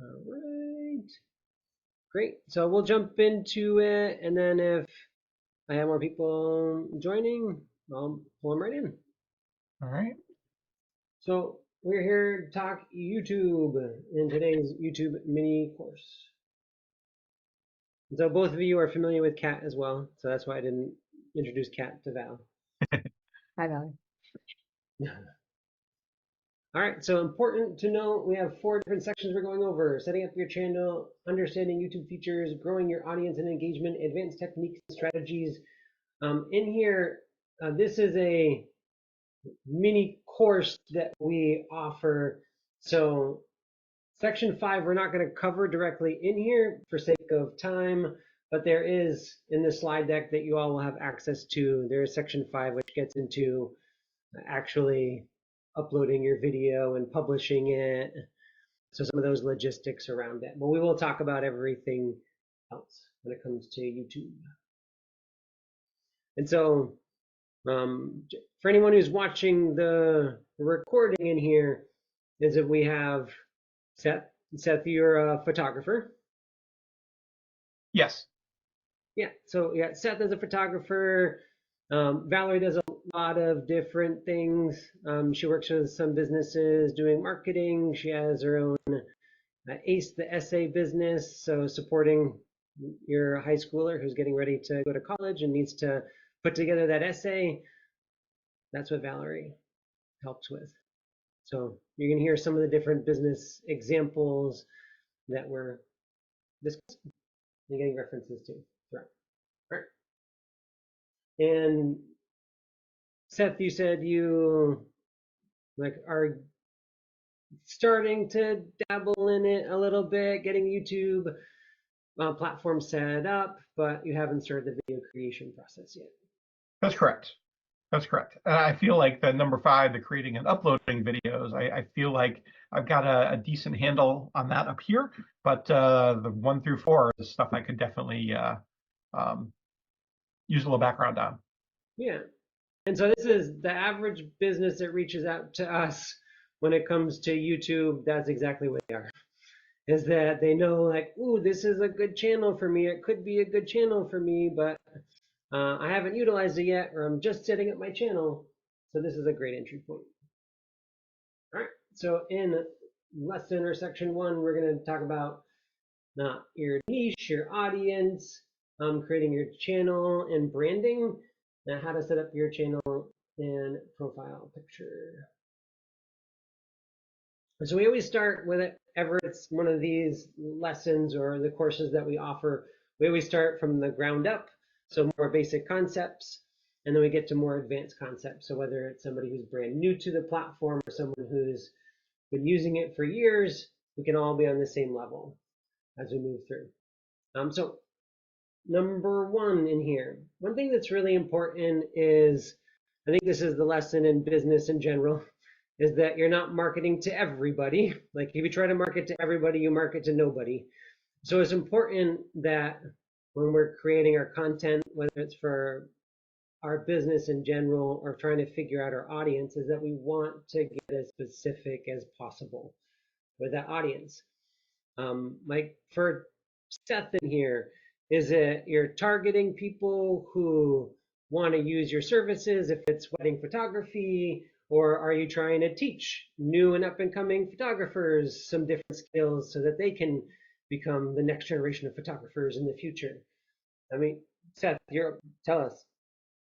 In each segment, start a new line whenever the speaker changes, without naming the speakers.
All right. Great. So we'll jump into it, and then if I have more people joining, I'll pull them right in.
All right.
So we're here to talk YouTube in today's YouTube mini course. So both of you are familiar with Kat as well, so that's why I didn't introduce Kat to Val.
Hi, Valerie.
All right, so important to know, we have 4 different sections we're going over: setting up your channel, understanding YouTube features, growing your audience and engagement, advanced techniques and strategies. In here, this is a mini course that we offer. So section 5, we're not going to cover directly in here for sake of time, but there is in the slide deck that you all will have access to. There is section 5, which gets into actually uploading your video and publishing it. So some of those logistics around it. But we will talk about everything else when it comes to YouTube. And so for anyone who's watching the recording in here, is that we have Seth. Seth, you're a photographer.
Yes.
Yeah, so yeah, Seth is a photographer. Valerie does a lot of different things. She works with some businesses doing marketing. She has her own Ace the Essay business, so supporting your high schooler who's getting ready to go to college and needs to put together that essay. That's what Valerie helps with. So you're going to hear some of the different business examples that we're discussing and getting references to. Right. And Seth, you said you are starting to dabble in it a little bit, getting YouTube platform set up, but you haven't started the video creation process yet.
That's correct. That's correct. And I feel like the number 5, the creating and uploading videos, I feel like I've got a decent handle on that up here, but the 1 through 4 is stuff I could definitely use a little background on.
Yeah. And so this is the average business that reaches out to us when it comes to YouTube. That's exactly what they are. Is that they know like, ooh, this is a good channel for me. It could be a good channel for me, but I haven't utilized it yet, or I'm just setting up my channel. So this is a great entry point. All right. So in lesson or section 1, we're going to talk about your niche, your audience, creating your channel and branding, and how to set up your channel and profile picture. So we always start with it, ever it's one of these lessons or the courses that we offer, we always start from the ground up, so more basic concepts, and then we get to more advanced concepts. So whether it's somebody who's brand new to the platform or someone who's been using it for years, we can all be on the same level as we move through. So number 1 in here, one thing that's really important is, I think this is the lesson in business in general, is that you're not marketing to everybody. Like if you try to market to everybody, you market to nobody. So it's important that when we're creating our content, whether it's for our business in general or trying to figure out our audience, is that we want to get as specific as possible with that audience. Like for Seth in here, is it you're targeting people who want to use your services if it's wedding photography, or are you trying to teach new and up and coming photographers some different skills so that they can become the next generation of photographers in the future? I mean, Seth, tell us.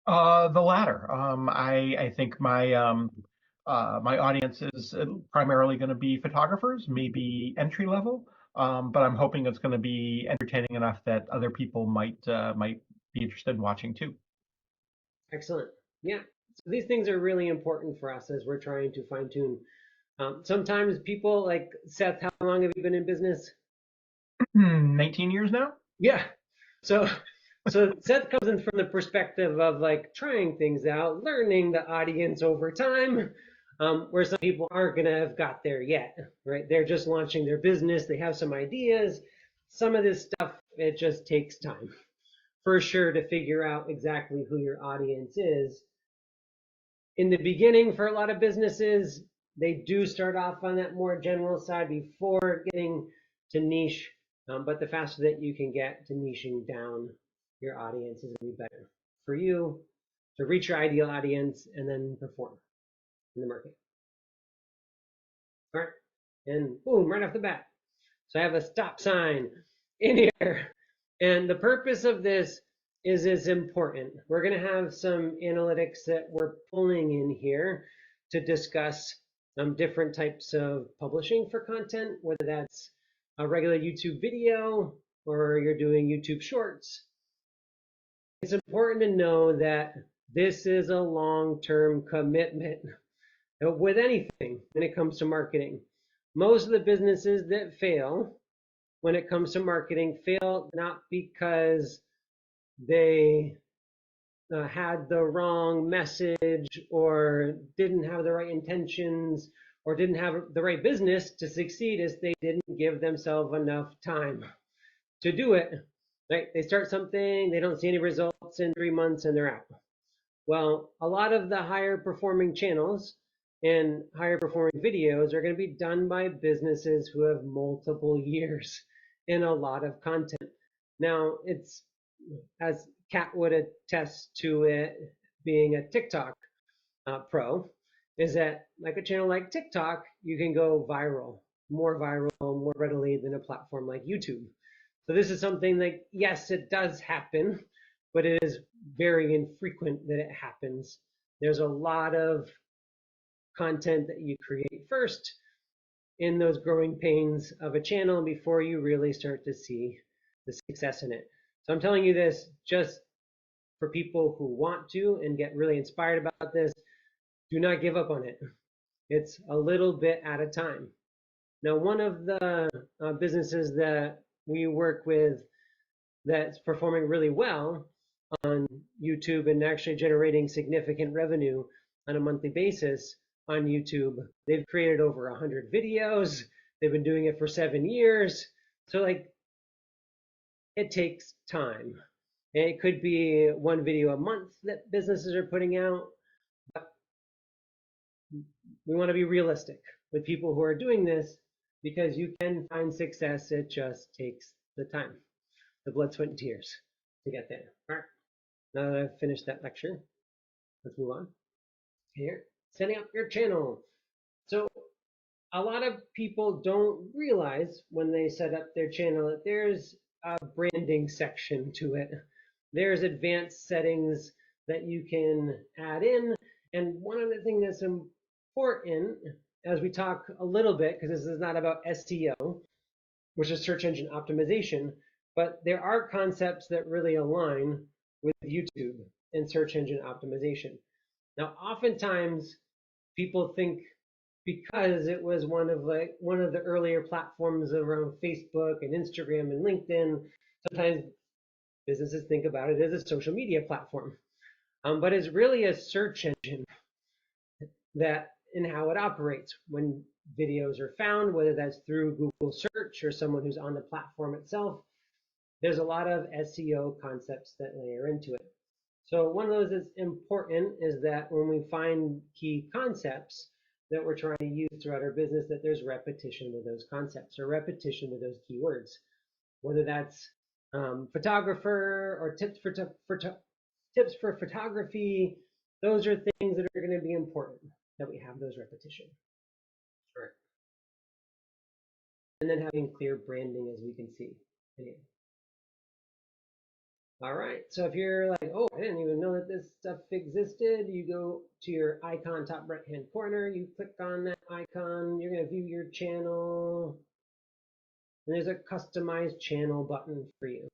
The latter. I think my my audience is primarily going to be photographers, maybe entry level, but I'm hoping it's going to be entertaining enough that other people might be interested in watching too.
Excellent. Yeah. So these things are really important for us as we're trying to fine tune. Sometimes people like Seth, how long have you been in business?
19 years now?
Yeah. So Seth comes in from the perspective of like trying things out, learning the audience over time, where some people aren't gonna have got there yet, right? They're just launching their business, they have some ideas. Some of this stuff, it just takes time for sure to figure out exactly who your audience is. In the beginning, for a lot of businesses, they do start off on that more general side before getting to niche, but the faster that you can get to niching down your audience is going to be better for you to reach your ideal audience and then perform in the market. All right, and boom, right off the bat. So I have a stop sign in here. And the purpose of this is important. We're going to have some analytics that we're pulling in here to discuss different types of publishing for content, whether that's a regular YouTube video or you're doing YouTube shorts. It's important to know that this is a long-term commitment with anything when it comes to marketing. Most of the businesses that fail when it comes to marketing fail not because they had the wrong message or didn't have the right intentions or didn't have the right business to succeed, as they didn't give themselves enough time to do it. Right? They start something, they don't see any results in 3 months, and they're out. Well, a lot of the higher performing channels and higher performing videos are going to be done by businesses who have multiple years and a lot of content. Now, it's, as Kat would attest to it being a TikTok pro, is that like a channel like TikTok, you can go viral, more readily than a platform like YouTube. So this is something like, yes, it does happen, but it is very infrequent that it happens. There's a lot of content that you create first in those growing pains of a channel before you really start to see the success in it. So I'm telling you this just for people who want to and get really inspired about this. Do not give up on it. It's a little bit at a time. Now, one of the businesses that we work with that's performing really well on YouTube and actually generating significant revenue on a monthly basis on YouTube. They've created over 100 videos. They've been doing it for 7 years. So like, it takes time. And it could be 1 video a month that businesses are putting out. But we want to be realistic with people who are doing this, because you can find success. It just takes the time, the blood, sweat, and tears to get there. All right. Now that I've finished that lecture, let's move on. Here, setting up your channel. So a lot of people don't realize when they set up their channel that there's a branding section to it. There's advanced settings that you can add in. And one of the things that's important, as we talk a little bit, because this is not about SEO, which is search engine optimization, but there are concepts that really align with YouTube and search engine optimization. Now, oftentimes people think because it was one of the earlier platforms around Facebook and Instagram and LinkedIn, sometimes businesses think about it as a social media platform, but it's really a search engine that in how it operates when videos are found, whether that's through Google search or someone who's on the platform itself. There's a lot of SEO concepts that layer into it. So one of those that's important is that when we find key concepts that we're trying to use throughout our business, that there's repetition with those concepts or repetition with those keywords, whether that's photographer or tips for photography. Those are things that are going to be important that we have those repetition. Right. And then having clear branding, as we can see. Again. All right, so if you're like, oh, I didn't even know that this stuff existed, you go to your icon top right-hand corner, you click on that icon, you're going to view your channel, and there's a customize channel button for you.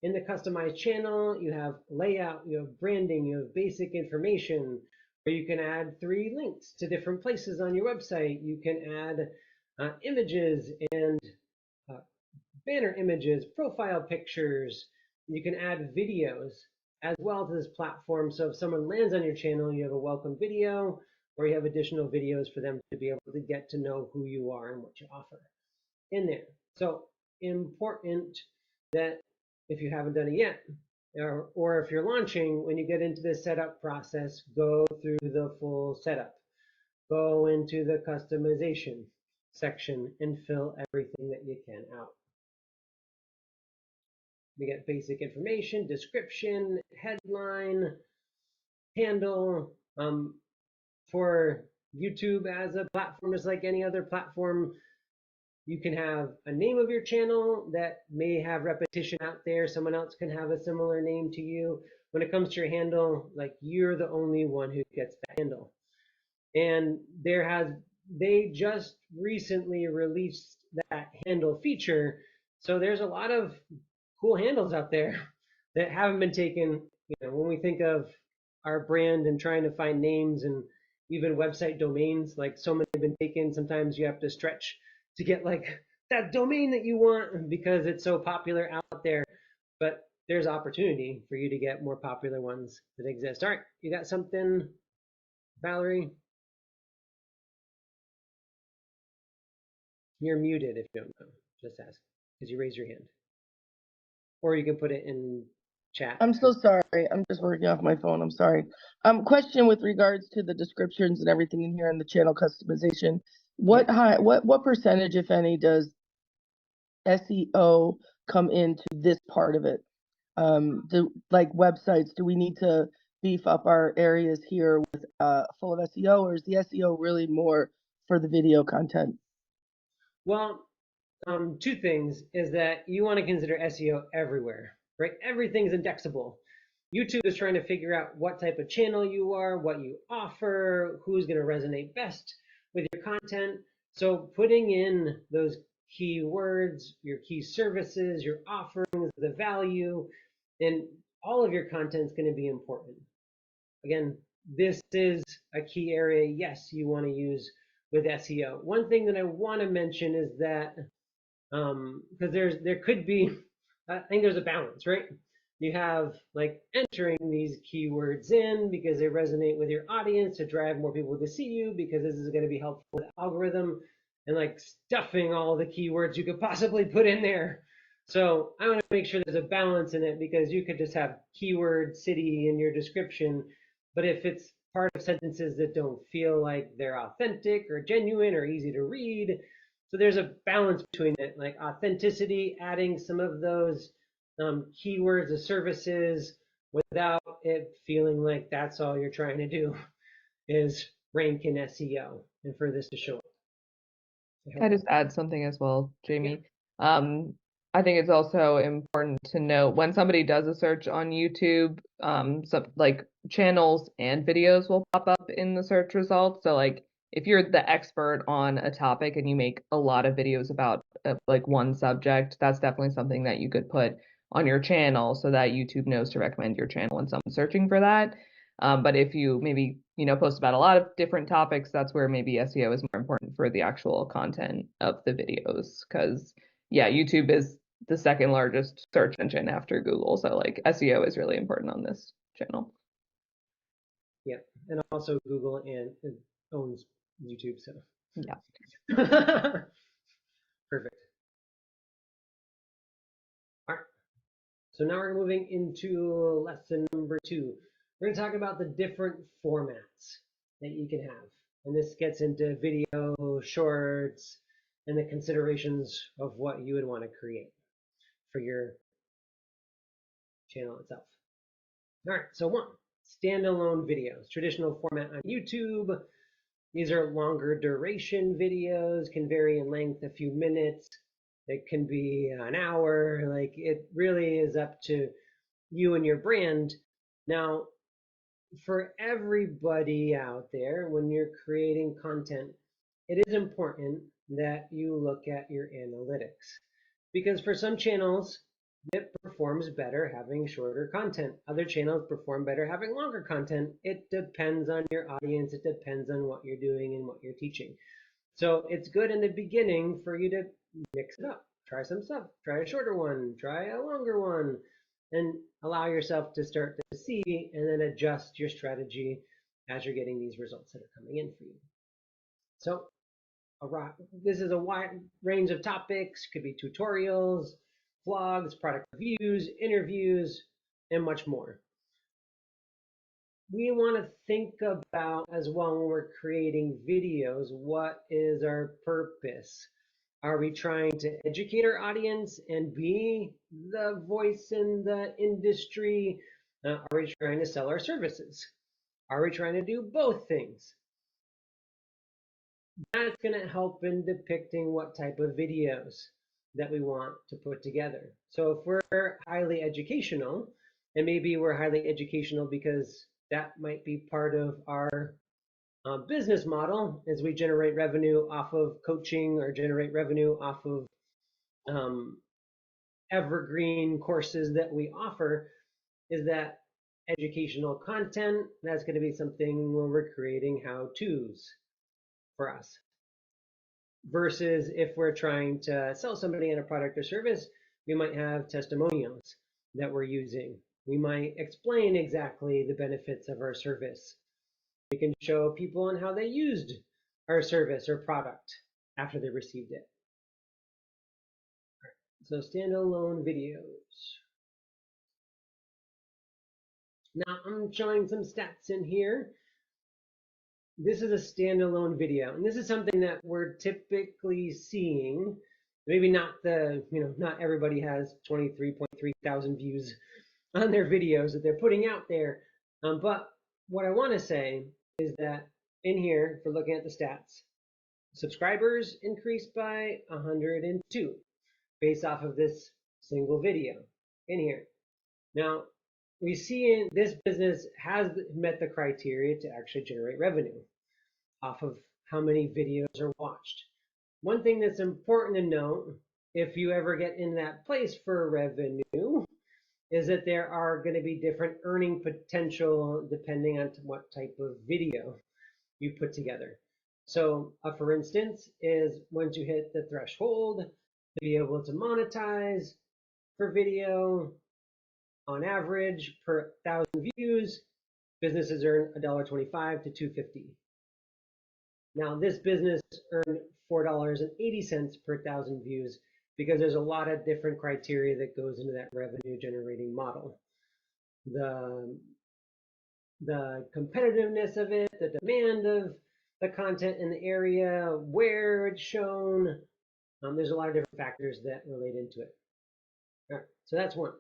In the customized channel, you have layout, you have branding, you have basic information, where you can add 3 links to different places on your website. You can add images and banner images, profile pictures. You can add videos as well to this platform. So if someone lands on your channel, you have a welcome video, or you have additional videos for them to be able to get to know who you are and what you offer in there. So important that if you haven't done it yet, or if you're launching, when you get into the setup process, go through the full setup. Go into the customization. section and fill everything that you can out. We get basic information, description, headline, handle. For YouTube as a platform, just like any other platform, you can have a name of your channel that may have repetition out there. Someone else can have a similar name to you. When it comes to your handle, like, you're the only one who gets that handle. And they just recently released that handle feature. So there's a lot of cool handles out there that haven't been taken. When we think of our brand and trying to find names and even website domains, like, so many have been taken. Sometimes you have to stretch to get like that domain that you want because it's so popular out there. But there's opportunity for you to get more popular ones that exist. All right, you got something, Valerie? You're muted if you don't know. Just ask because you raise your hand. Or you can put it in chat.
I'm so sorry. I'm just working off my phone. I'm sorry. Question with regards to the descriptions and everything in here and the channel customization. What percentage, if any, does SEO come into this part of it? Like websites, do we need to beef up our areas here with full of SEO, or is the SEO really more for the video content?
Well, two things is that you want to consider SEO everywhere, right? Everything's indexable. YouTube is trying to figure out what type of channel you are, what you offer, who's going to resonate best with your content. So putting in those keywords, your key services, your offerings, the value, and all of your content is going to be important. Again, this is a key area, yes, you want to use with SEO. One thing that I want to mention is that because there could be, I think there's a balance, right? You have like entering these keywords in because they resonate with your audience to drive more people to see you because this is going to be helpful with the algorithm, and like stuffing all the keywords you could possibly put in there. So I want to make sure there's a balance in it, because you could just have keyword city in your description, but if it's part of sentences that don't feel like they're authentic or genuine or easy to read, so there's a balance between it, like authenticity, adding some of those keywords or services without it feeling like that's all you're trying to do is rank in SEO and for this to show up.
Can I just add something as well, Jamie? I think it's also important to note when somebody does a search on YouTube, some like channels and videos will pop up in the search results. So like if you're the expert on a topic and you make a lot of videos about like one subject, that's definitely something that you could put on your channel so that YouTube knows to recommend your channel when someone's searching for that. But if you maybe, post about a lot of different topics, that's where maybe SEO is more important for the actual content of the videos. Because, yeah, YouTube is the second largest search engine after Google. So, like, SEO is really important on this channel.
Yeah, and also Google and it owns YouTube, so.
Yeah.
Perfect. All right. So now we're moving into lesson number 2. We're going to talk about the different formats that you can have. And this gets into video, shorts, and the considerations of what you would want to create for your channel itself. All right, so 1, standalone videos, traditional format on YouTube. These are longer duration videos, can vary in length, a few minutes. It can be an hour. Like, it really is up to you and your brand. Now, for everybody out there, when you're creating content, it is important that you look at your analytics, because for some channels, it performs better having shorter content. Other channels perform better having longer content. It depends on your audience. It depends on what you're doing and what you're teaching. So it's good in the beginning for you to mix it up. Try some stuff. Try a shorter one. Try a longer one. And allow yourself to start to see and then adjust your strategy as you're getting these results that are coming in for you. So this is a wide range of topics. Could be tutorials, vlogs, product reviews, interviews, and much more. we want to think about as well when we're creating videos, what is our purpose? Are we trying to educate our audience and be the voice in the industry? Are we trying to sell our services? Are we trying to do both things? That's going to help in depicting what type of videos that we want to put together. So if we're highly educational, and maybe we're highly educational because that might be part of our business model, as we generate revenue off of coaching or generate revenue off of evergreen courses that we offer, is that educational content. That's going to be something when we're creating how-tos for us. Versus if we're trying to sell somebody in a product or service, we might have testimonials that we're using. We might explain exactly the benefits of our service. We can show people on how they used our service or product after they received it. So standalone videos. Now I'm showing some stats in here. This is a standalone video, and this is something that we're typically seeing. Maybe not not everybody has 23.3 thousand views on their videos that they're putting out there. But what I want to say is that in here, if we're looking at the stats, subscribers increased by 102 based off of this single video in here. Now, we see in this business has met the criteria to actually generate revenue off of how many videos are watched. One thing that's important to note, if you ever get in that place for revenue, is that there are going to be different earning potential depending on what type of video you put together. So, for instance, is once you hit the threshold to be able to monetize per video, on average per 1,000 views, businesses earn $1.25 to $2.50. Now, this business earned $4.80 per 1,000 views because there's a lot of different criteria that goes into that revenue generating model. The competitiveness of it, the demand of the content in the area, where it's shown. There's a lot of different factors that relate into it. All right, so that's one.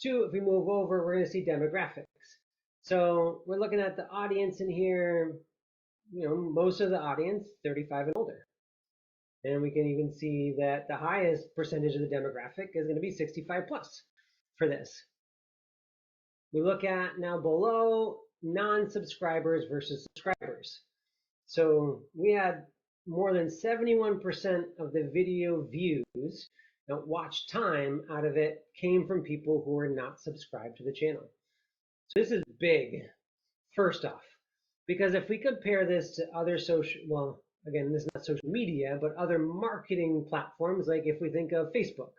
Two, if we move over, we're going to see demographics. So we're looking at the audience in here. Most of the audience 35 and older. And we can even see that the highest percentage of the demographic is going to be 65 plus for this. We look at now below non-subscribers versus subscribers. So we had more than 71% of the video views, watch time out of it came from people who were not subscribed to the channel. So this is big, first off, because if we compare this to other social, again, this is not social media, but other marketing platforms, like if we think of Facebook.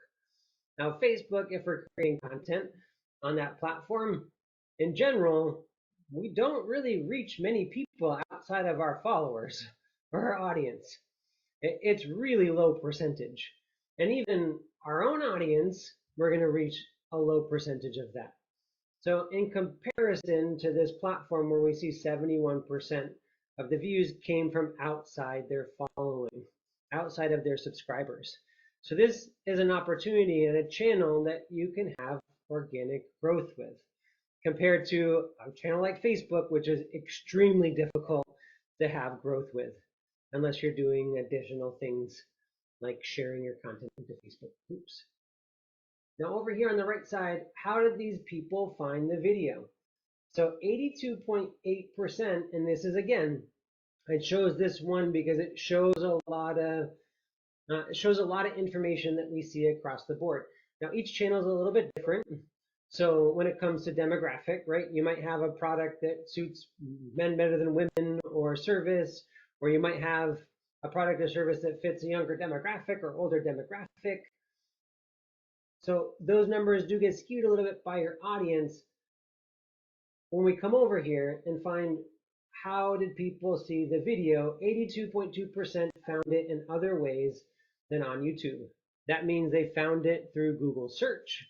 Now, Facebook, if we're creating content on that platform, in general, we don't really reach many people outside of our followers or our audience. It's really low percentage. And even our own audience, we're going to reach a low percentage of that. So in comparison to this platform where we see 71% of the views came from outside their following, outside of their subscribers. So this is an opportunity and a channel that you can have organic growth with, compared to a channel like Facebook, which is extremely difficult to have growth with, unless you're doing additional things like sharing your content into Facebook groups. Now over here on the right side, how did these people find the video? So 82.8%, and this is again, I chose this one because it shows a lot of information that we see across the board. Now each channel is a little bit different. So when it comes to demographic, right, you might have a product that suits men better than women or service, or you might have a product or service that fits a younger demographic or older demographic. So those numbers do get skewed a little bit by your audience. When we come over here and find how did people see the video, 82.2% found it in other ways than on YouTube. That means they found it through Google search.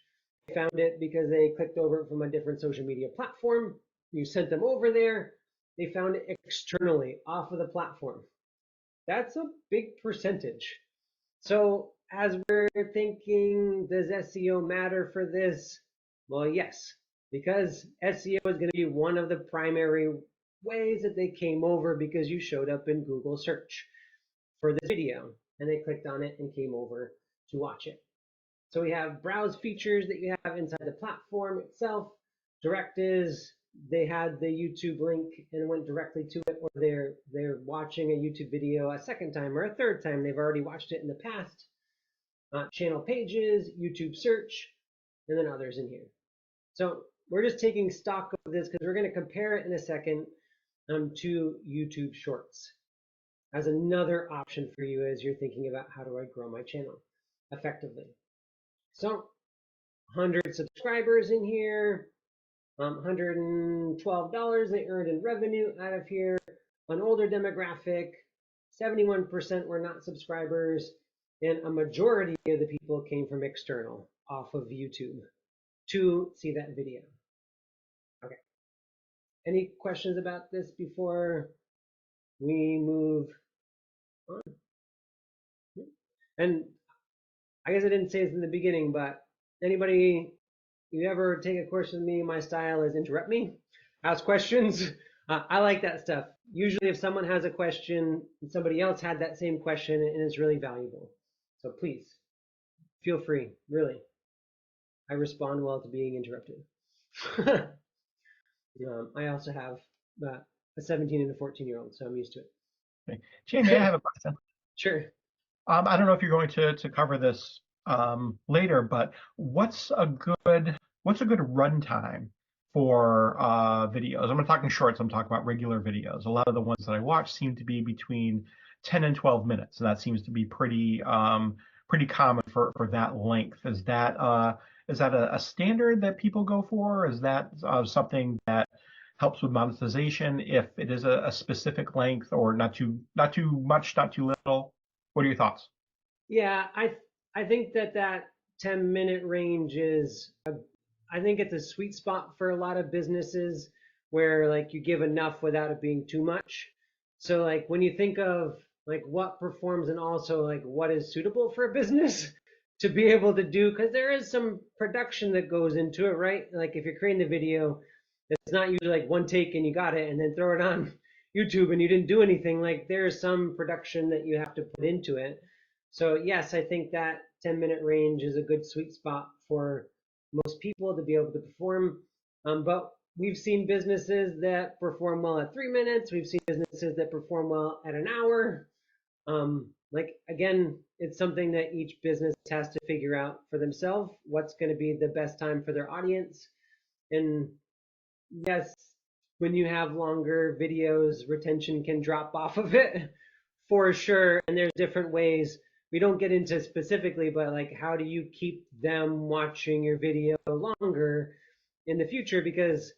They found it because they clicked over it from a different social media platform. you sent them over there, they found it externally off of the platform. That's a big percentage. So as we're thinking, does SEO matter for this? Well, yes, because SEO is going to be one of the primary ways that they came over because you showed up in Google search for this video and they clicked on it and came over to watch it. So we have browse features that you have inside the platform itself. Direct is they had the YouTube link and went directly to it, or they're watching a YouTube video a second time or a third time. They've already watched it in the past. Channel pages, YouTube search, and then others in here. So we're just taking stock of this because we're going to compare it in a second to YouTube Shorts as another option for you as you're thinking about how do I grow my channel effectively. So 100 subscribers in here, $112 they earned in revenue out of here. An older demographic, 71% were not subscribers, and a majority of the people came from external off of YouTube to see that video. Okay. Any questions about this before we move on? And I guess I didn't say this in the beginning, but anybody, you ever take a course with me, my style is interrupt me, ask questions. I like that stuff. Usually if someone has a question, somebody else had that same question and it's really valuable. So please, feel free, really. I respond well to being interrupted. I also have a 17 and a 14-year-old, so I'm used to it.
Okay. Jamie, I have a question.
Sure.
I don't know if you're going to cover this later, but what's a good runtime for videos? I'm not talking shorts. I'm talking about regular videos. A lot of the ones that I watch seem to be between 10 and 12 minutes, and that seems to be pretty common for that length. Is that a standard that people go for? Is that something that helps with monetization if it is a specific length, or not too much, not too little? What are your thoughts?
Yeah, I think that 10-minute range is, I think it's a sweet spot for a lot of businesses where like you give enough without it being too much. So like when you think of like what performs and also like what is suitable for a business to be able to do, because there is some production that goes into it, right? Like if you're creating the video, it's not usually like one take and you got it and then throw it on YouTube and you didn't do anything. Like there's some production that you have to put into it. So yes, I think that 10-minute range is a good sweet spot for most people to be able to perform. But we've seen businesses that perform well at 3 minutes. We've seen businesses that perform well at an hour. Like again, it's something that each business has to figure out for themselves, what's going to be the best time for their audience. And yes, when you have longer videos, retention can drop off of it for sure. And there's different ways. We don't get into specifically, but like how do you keep them watching your video longer in the future? Because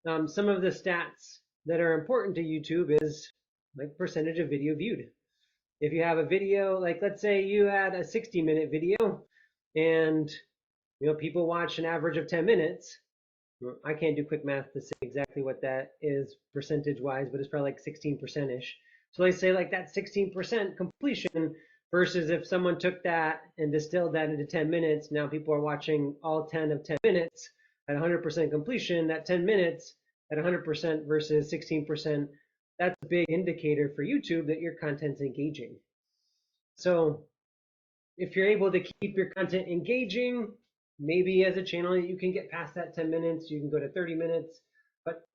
some of the stats that are important to YouTube is like percentage of video viewed. If you have a video, like let's say you had a 60-minute video and people watch an average of 10 minutes. I can't do quick math to say exactly what that is percentage wise, but it's probably like 16%ish. So let's say like that 16% completion versus if someone took that and distilled that into 10 minutes, now people are watching all 10 of 10 minutes at 100% completion. That 10 minutes at 100% versus 16%, that's a big indicator for YouTube that your content's engaging. So if you're able to keep your content engaging, maybe as a channel you can get past that 10 minutes, you can go to 30 minutes. But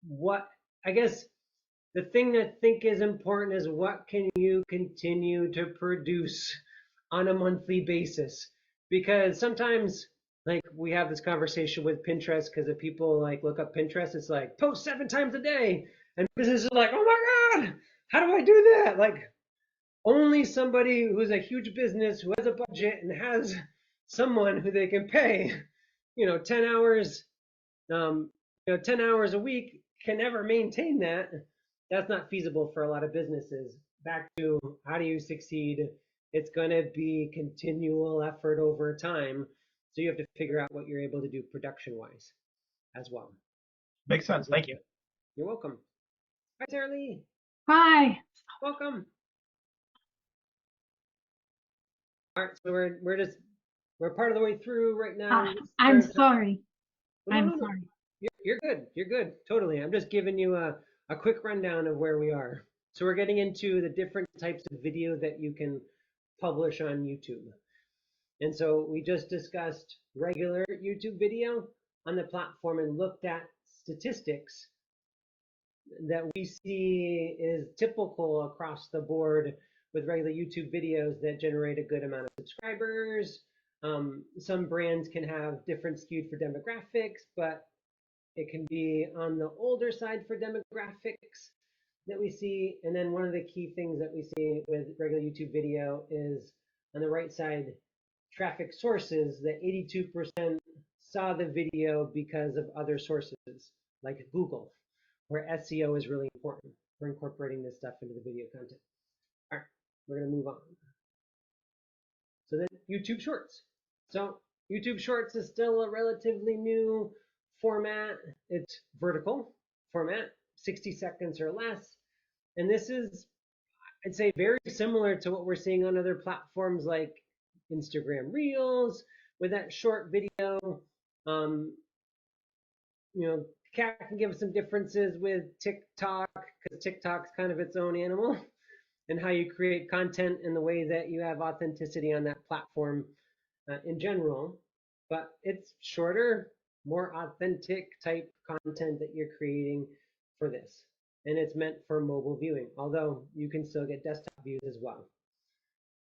what I guess the thing that I think is important is what can you continue to produce on a monthly basis? Because sometimes like we have this conversation with Pinterest, because if people like look up Pinterest, it's like post 7 times a day, and businesses are like, oh my God, how do I do that? Like only somebody who's a huge business who has a budget and has someone who they can pay 10 hours 10 hours a week can never maintain that. That's not feasible for a lot of businesses. Back to how do you succeed? It's going to be continual effort over time. So you have to figure out what you're able to do production wise as well.
Makes sense. Thank you.
You're welcome. Hi, Sarah Lee.
Hi.
Welcome. All right, so we're part of the way through right now.
I'm sorry.
No,
I'm
no, no.
sorry.
You're good. You're good. Totally. I'm just giving you a quick rundown of where we are. So we're getting into the different types of video that you can publish on YouTube. And so we just discussed regular YouTube video on the platform and looked at statistics that we see is typical across the board with regular YouTube videos that generate a good amount of subscribers. Some brands can have different skewed for demographics, but it can be on the older side for demographics that we see. And then one of the key things that we see with regular YouTube video is on the right side, traffic sources, that 82% saw the video because of other sources like Google, where SEO is really important for incorporating this stuff into the video content. All right, we're going to move on. So then YouTube Shorts. So YouTube Shorts is still a relatively new format. It's vertical format, 60 seconds or less. And this is, I'd say, very similar to what we're seeing on other platforms like Instagram Reels with that short video. Kat can give some differences with TikTok because TikTok's kind of its own animal and how you create content and the way that you have authenticity on that platform in general. But it's shorter, more authentic type content that you're creating for this. And it's meant for mobile viewing, although you can still get desktop views as well.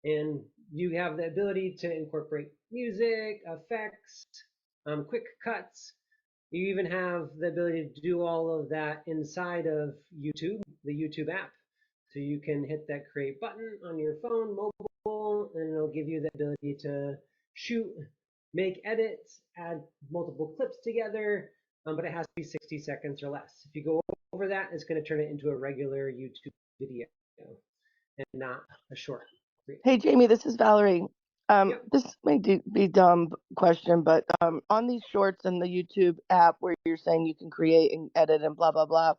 And you have the ability to incorporate music, effects, quick cuts. You even have the ability to do all of that inside of YouTube, the YouTube app. So you can hit that create button on your phone, mobile, and it'll give you the ability to shoot, make edits, add multiple clips together, but it has to be 60 seconds or less. If you go over that, it's going to turn it into a regular YouTube video and not a short.
Hey, Jamie, this is Valerie.
Yep.
This may be dumb question, but on these shorts in the YouTube app where you're saying you can create and edit and blah, blah, blah,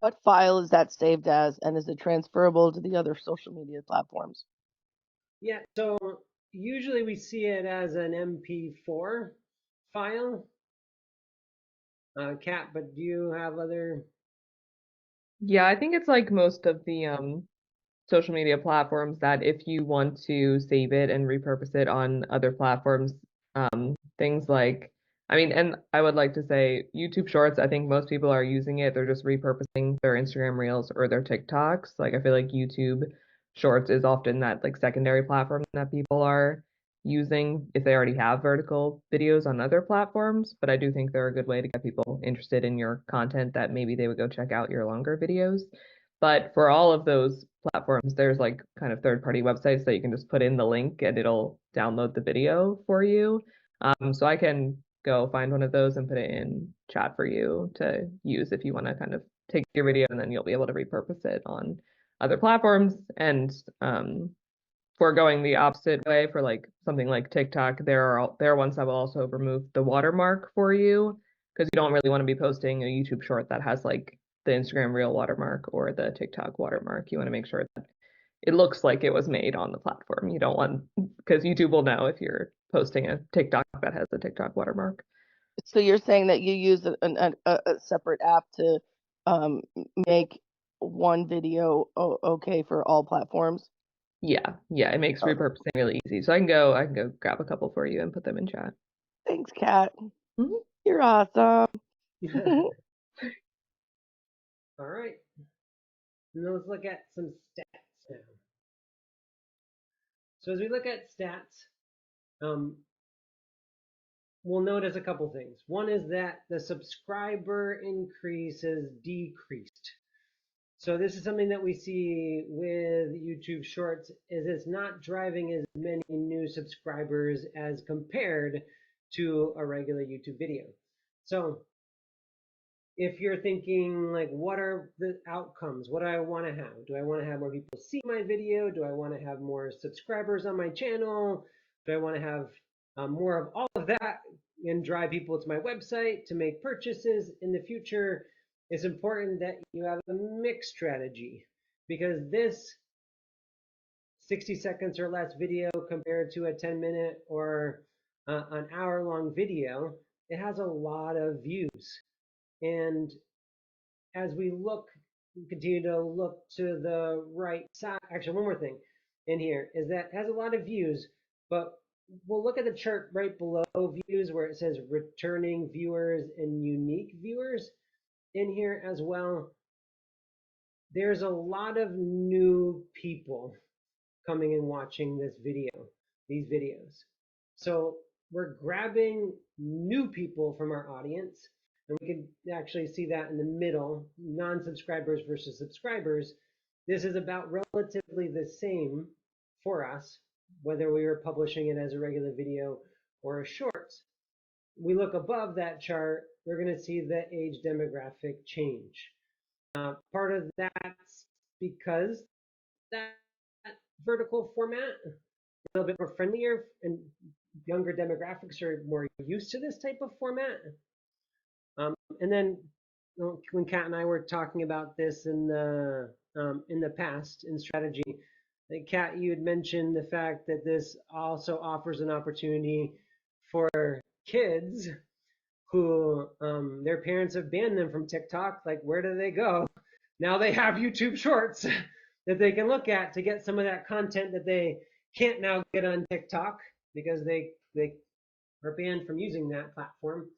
what file is that saved as, and is it transferable to the other social media platforms?
Yeah, so usually we see it as an MP4 file. Kat, but do you have other?
Yeah, I think it's like most of the social media platforms that if you want to save it and repurpose it on other platforms, things like, I mean, and I would like to say YouTube Shorts, I think most people are using it. They're just repurposing their Instagram Reels or their TikToks. Like I feel like YouTube Shorts is often that like secondary platform that people are using if they already have vertical videos on other platforms. But I do think they're a good way to get people interested in your content that maybe they would go check out your longer videos. But for all of those platforms, there's like kind of third-party websites that you can just put in the link and it'll download the video for you. So I can go find one of those and put it in chat for you to use if you want to kind of take your video and then you'll be able to repurpose it on other platforms. And for going the opposite way for like something like TikTok, there are ones that will also remove the watermark for you because you don't really want to be posting a YouTube short that has like the Instagram Reel watermark or the TikTok watermark. You want to make sure that it looks like it was made on the platform. You don't want, because YouTube will know if you're posting a TikTok that has a TikTok watermark.
So you're saying that you use a separate app to make one video okay for all platforms?
Yeah, it makes repurposing really easy. So I can go grab a couple for you and put them in chat.
Thanks, Kat.
Mm-hmm.
You're awesome.
All right. Now let's look at some stats now. So as we look at stats, we'll notice a couple things. One is that the subscriber increase has decreased. So this is something that we see with YouTube Shorts is it's not driving as many new subscribers as compared to a regular YouTube video. So if you're thinking like, what are the outcomes? What do I want to have? Do I want to have more people see my video? Do I want to have more subscribers on my channel? Do I want to have more of all of that? and drive people to my website to make purchases in the future, it's important that you have a mixed strategy, because this 60 seconds or less video compared to a 10-minute or an hour-long video, it has a lot of views. And as we continue to look to the right side, actually one more thing in here is that it has a lot of views, but we'll look at the chart right below views where it says returning viewers and unique viewers in here as well. There's a lot of new people coming and watching these videos. So we're grabbing new people from our audience, and we can actually see that in the middle, non-subscribers versus subscribers. This is about relatively the same for us, whether we were publishing it as a regular video or a shorts. We look above that chart, we're going to see the age demographic change. Part of that's because that vertical format is a little bit more friendlier, and younger demographics are more used to this type of format. And then when Kat and I were talking about this in the past in strategy, Kat, you had mentioned the fact that this also offers an opportunity for kids who their parents have banned them from TikTok. Like, where do they go? Now they have YouTube Shorts that they can look at to get some of that content that they can't now get on TikTok because they are banned from using that platform.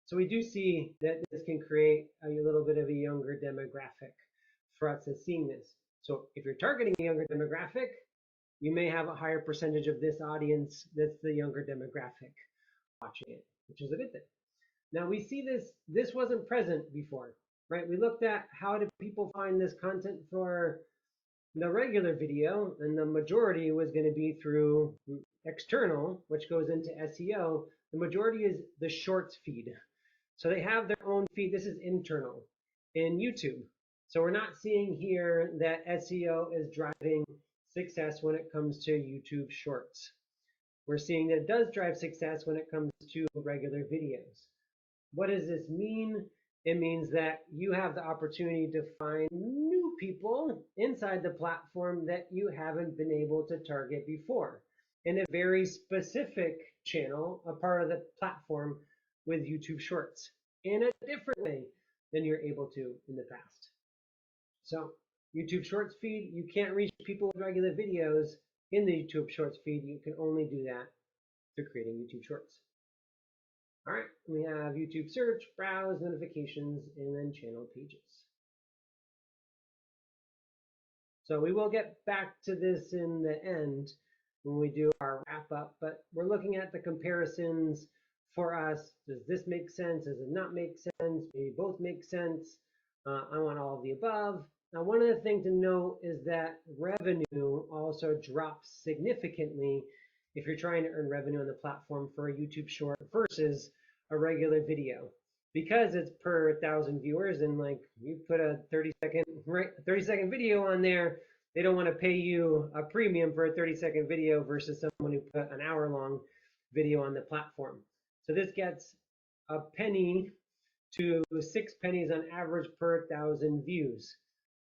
So we do see that this can create a little bit of a younger demographic for us as seeing this. So if you're targeting a younger demographic, you may have a higher percentage of this audience that's the younger demographic watching it, which is a good thing. Now we see this wasn't present before, right? We looked at how do people find this content for the regular video, and the majority was going to be through external, which goes into SEO. The majority is the shorts feed. So they have their own feed. This is internal in YouTube. So we're not seeing here that SEO is driving success when it comes to YouTube shorts. We're seeing that it does drive success when it comes to regular videos. What does this mean? It means that you have the opportunity to find new people inside the platform that you haven't been able to target before in a very specific channel, a part of the platform with YouTube Shorts in a different way than you're able to in the past. So YouTube Shorts feed, you can't reach people with regular videos in the YouTube Shorts feed. You can only do that through creating YouTube Shorts. All right, we have YouTube search, browse, notifications, and then channel pages. So we will get back to this in the end when we do our wrap up, but we're looking at the comparisons for us. Does this make sense? Does it not make sense? Maybe both make sense. I want all of the above. Now, one of the things to note is that revenue also drops significantly if you're trying to earn revenue on the platform for a YouTube short versus a regular video, because it's per 1,000 viewers, and like you put a 30-second video on there, they don't want to pay you a premium for a 30-second video versus someone who put an hour-long video on the platform. So this gets a penny to 6 pennies on average per 1,000 views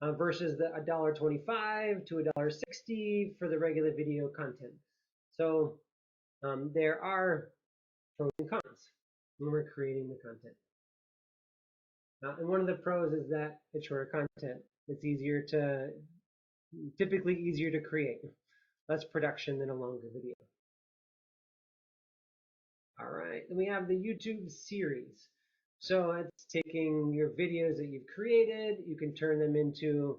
versus the $1.25 to $1.60 for the regular video content. So there are pros and cons when we're creating the content. And one of the pros is that it's shorter content. It's typically easier to create, less production than a longer video. All right, then we have the YouTube series. So it's taking your videos that you've created, you can turn them into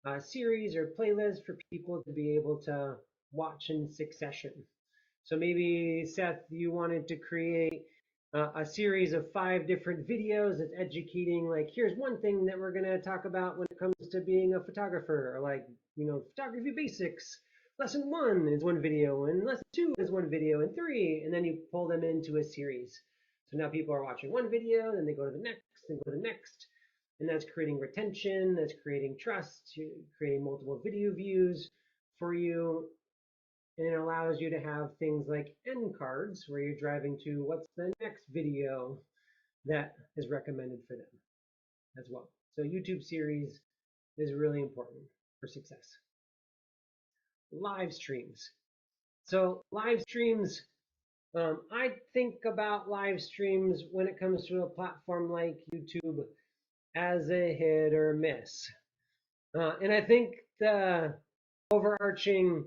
a series or playlist for people to be able to watch in succession. So maybe, Seth, you wanted to create a series of 5 different videos that's educating, like, here's one thing that we're going to talk about when it comes to being a photographer, or like, photography basics. Lesson 1 is one video, and lesson 2 is one video, and 3, and then you pull them into a series. So now people are watching one video, then they go to the next, then go to the next, and that's creating retention, that's creating trust, creating multiple video views for you. and it allows you to have things like end cards where you're driving to what's the next video that is recommended for them as well. So YouTube series is really important for success. Live streams. So live streams, I think about live streams when it comes to a platform like YouTube as a hit or miss. And I think the overarching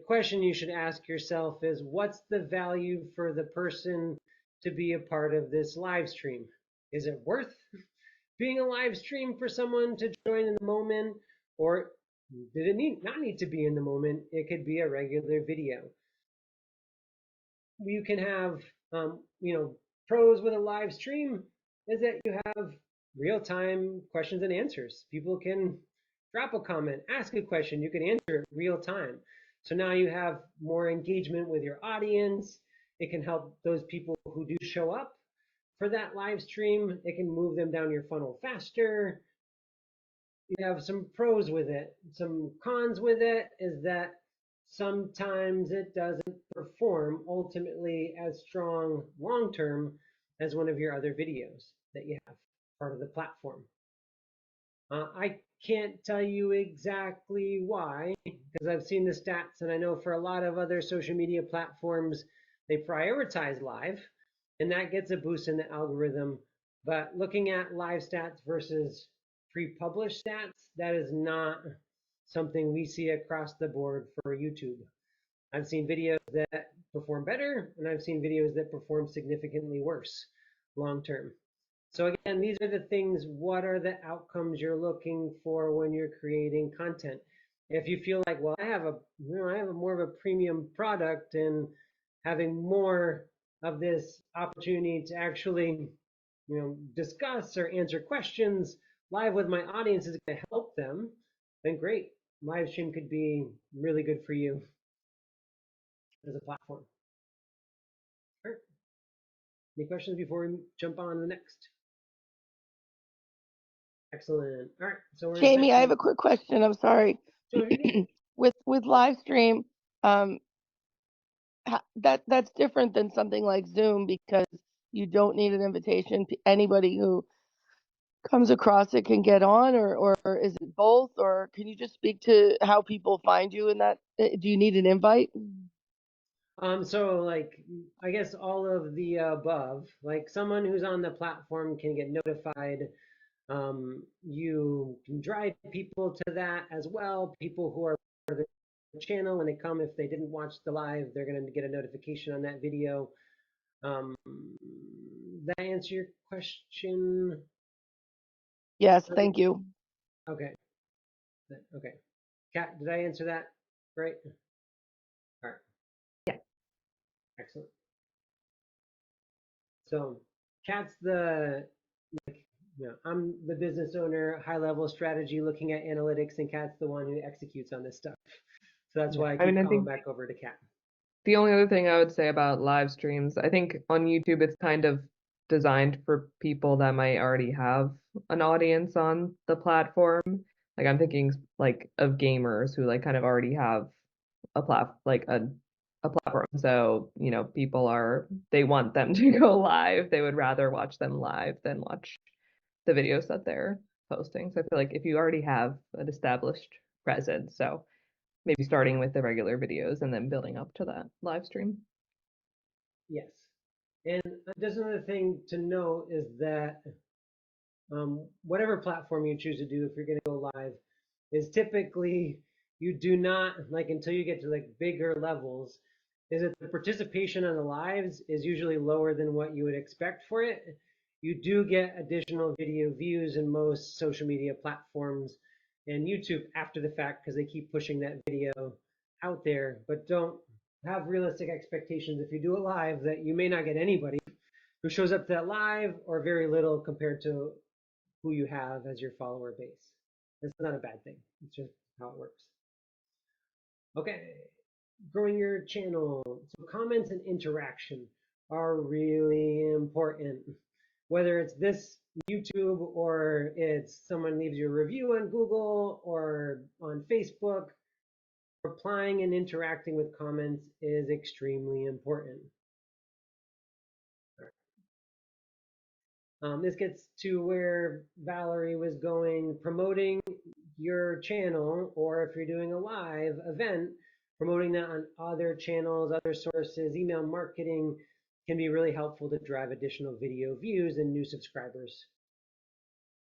question you should ask yourself is, what's the value for the person to be a part of this live stream? Is it worth being a live stream for someone to join in the moment, or did it not need to be in the moment? It could be a regular video. You can have, pros with a live stream is that you have real-time questions and answers. People can drop a comment, ask a question, you can answer it real time. So now you have more engagement with your audience. It can help those people who do show up for that live stream. It can move them down your funnel faster. You have some pros with it. Some cons with it is that sometimes it doesn't perform ultimately as strong long term as one of your other videos that you have part of the platform. I can't tell you exactly why, because I've seen the stats, and I know for a lot of other social media platforms, they prioritize live, and that gets a boost in the algorithm. But looking at live stats versus pre-published stats, that is not something we see across the board for YouTube. I've seen videos that perform better, and I've seen videos that perform significantly worse long term. So again, these are the things, what are the outcomes you're looking for when you're creating content? If you feel like, well, I have more of a premium product, and having more of this opportunity to actually, discuss or answer questions live with my audience is going to help them, then great. Live stream could be really good for you as a platform. All right. Any questions before we jump on to the next? Excellent. All right. So we're
Jamie, I have a quick question. I'm sorry. With live stream, that's different than something like Zoom because you don't need an invitation. Anybody who comes across it can get on, or is it both? Or can you just speak to how people find you in that? Do you need an invite?
So like, I guess all of the above, like someone who's on the platform can get notified. You can drive people to that as well. People who are part of the channel, when they come, if they didn't watch the live, they're going to get a notification on that video. That answer your question?
Yes, thank you.
Okay. Okay. Kat, did I answer that right? All right.
Yeah.
Excellent. So Kat's the, I'm the business owner, high level strategy, looking at analytics, and Kat's the one who executes on this stuff. So that's why I keep
I
calling
think
back over to Kat.
the only other thing I would say about live streams, I think on YouTube it's kind of designed for people that might already have an audience on the platform. Like I'm thinking like of gamers who like kind of already have a platform. So, they want them to go live. They would rather watch them live than watch the videos that they're posting. So I feel like if you already have an established presence, so maybe starting with the regular videos and then building up to that live stream.
Yes. And just another thing to note is that whatever platform you choose to do, if you're going to go live, is typically you do not, like until you get to like bigger levels, is that the participation on the lives is usually lower than what you would expect for it. You do get additional video views in most social media platforms and YouTube after the fact because they keep pushing that video out there, but don't have realistic expectations if you do it live that you may not get anybody who shows up to that live, or very little compared to who you have as your follower base. It's not a bad thing. It's just how it works. Okay, growing your channel. So comments and interaction are really important. Whether it's this YouTube or it's someone leaves you a review on Google or on Facebook, replying and interacting with comments is extremely important. This gets to where Valerie was going, promoting your channel, or if you're doing a live event, promoting that on other channels, other sources, email marketing can be really helpful to drive additional video views and new subscribers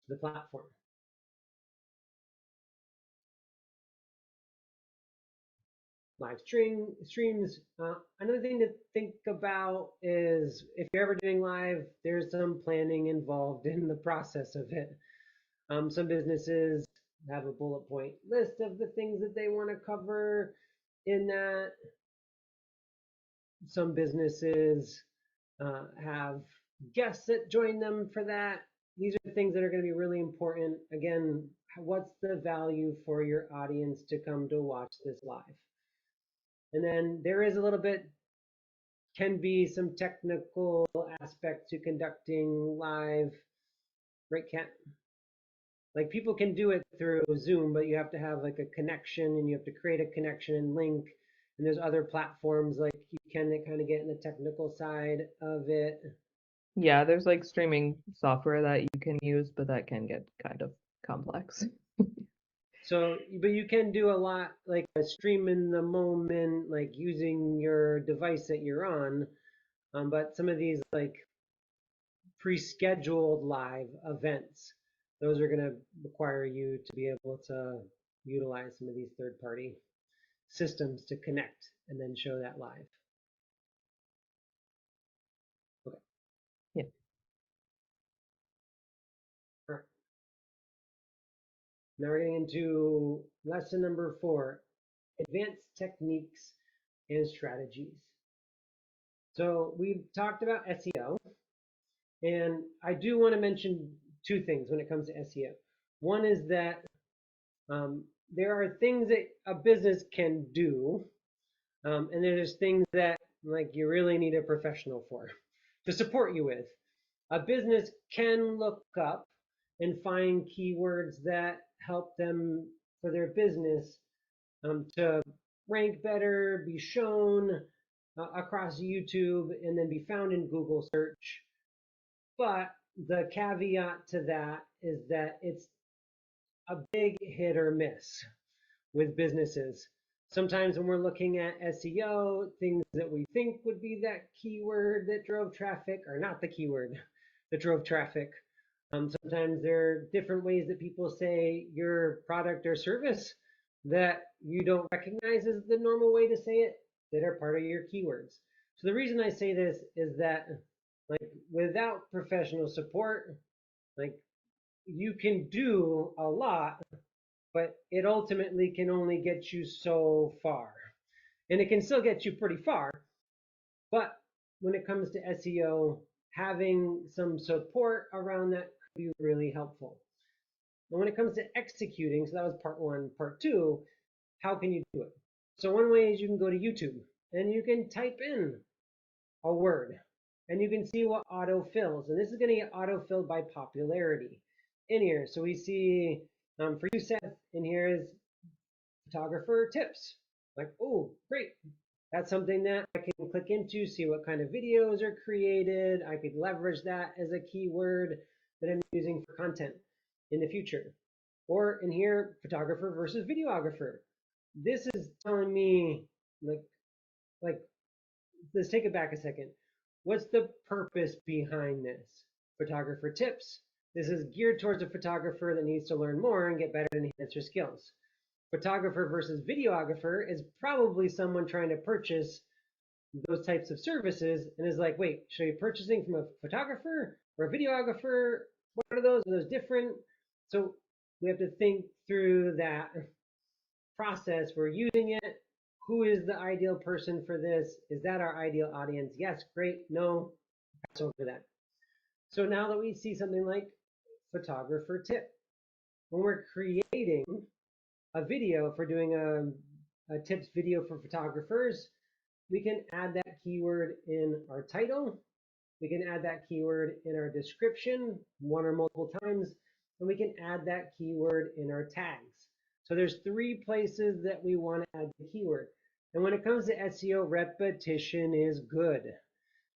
to the platform. Live streams. Another thing to think about is if you're ever doing live, there's some planning involved in the process of it. Some businesses have a bullet point list of the things that they want to cover in that. Some businesses have guests that join them for that. These are things that are going to be really important. Again, what's the value for your audience to come to watch this live? And then there is a little bit, can be some technical aspect to conducting live, right, Kat? Like people can do it through Zoom, but you have to have like a connection and you have to create a connection and link. And there's other platforms like you can that kind of get in the technical side of it.
Yeah, there's like streaming software that you can use, but that can get kind of complex.
So, but you can do a lot like a stream in the moment, like using your device that you're on. But some of these like pre-scheduled live events, those are going to require you to be able to utilize some of these third-party systems to connect and then show that live. Okay.
Yeah.
All right. Now we're getting into lesson number 4, advanced techniques and strategies. So we talked about SEO, and I do want to mention 2 things when it comes to SEO. One is that there are things that a business can do, and there's things that like you really need a professional for to support you with. A business can look up and find keywords that help them for their business to rank better, be shown across YouTube, and then be found in Google search. But the caveat to that is that it's a big hit or miss with businesses. Sometimes when we're looking at SEO, things that we think would be that keyword that drove traffic are not the keyword that drove traffic. Sometimes there are different ways that people say your product or service that you don't recognize as the normal way to say it that are part of your keywords. So the reason I say this is that like without professional support, like you can do a lot, but it ultimately can only get you so far. And it can still get you pretty far, but when it comes to SEO, having some support around that could be really helpful. And when it comes to executing, so that was part 1. Part 2, how can you do it? So one way is you can go to YouTube and you can type in a word and you can see what autofills. And this is going to get autofilled by popularity in here. So we see for you, Seth, in here is photographer tips. Like, oh, great. That's something that I can click into, see what kind of videos are created. I could leverage that as a keyword that I'm using for content in the future. Or in here, photographer versus videographer. This is telling me, like, let's take it back a second. What's the purpose behind this? Photographer tips. This is geared towards a photographer that needs to learn more and get better and enhance your skills. Photographer versus videographer is probably someone trying to purchase those types of services and is like, wait, should I be purchasing from a photographer or a videographer? What are those? Are those different? So we have to think through that process. We're using it. Who is the ideal person for this? Is that our ideal audience? Yes, great. No, pass over that. So now that we see something like photographer tip, when we're creating a video, if we're doing a tips video for photographers, we can add that keyword in our title. We can add that keyword in our description 1 or multiple times, and we can add that keyword in our tags. So there's 3 places that we want to add the keyword. And when it comes to SEO, repetition is good.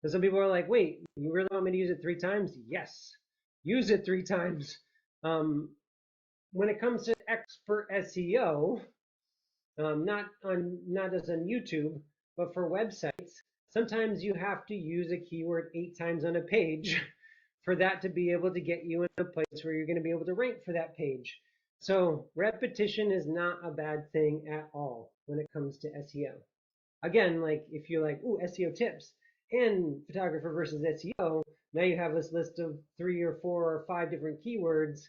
So some people are like, wait, you really want me to use it 3 times? Yes, use it 3 times. When it comes to expert SEO, not just on YouTube, but for websites, sometimes you have to use a keyword 8 times on a page for that to be able to get you in a place where you're going to be able to rank for that page. So repetition is not a bad thing at all when it comes to SEO. Again, like if you're like, ooh, SEO tips and photographer versus SEO, now you have this list of 3 or 4 or 5 different keywords.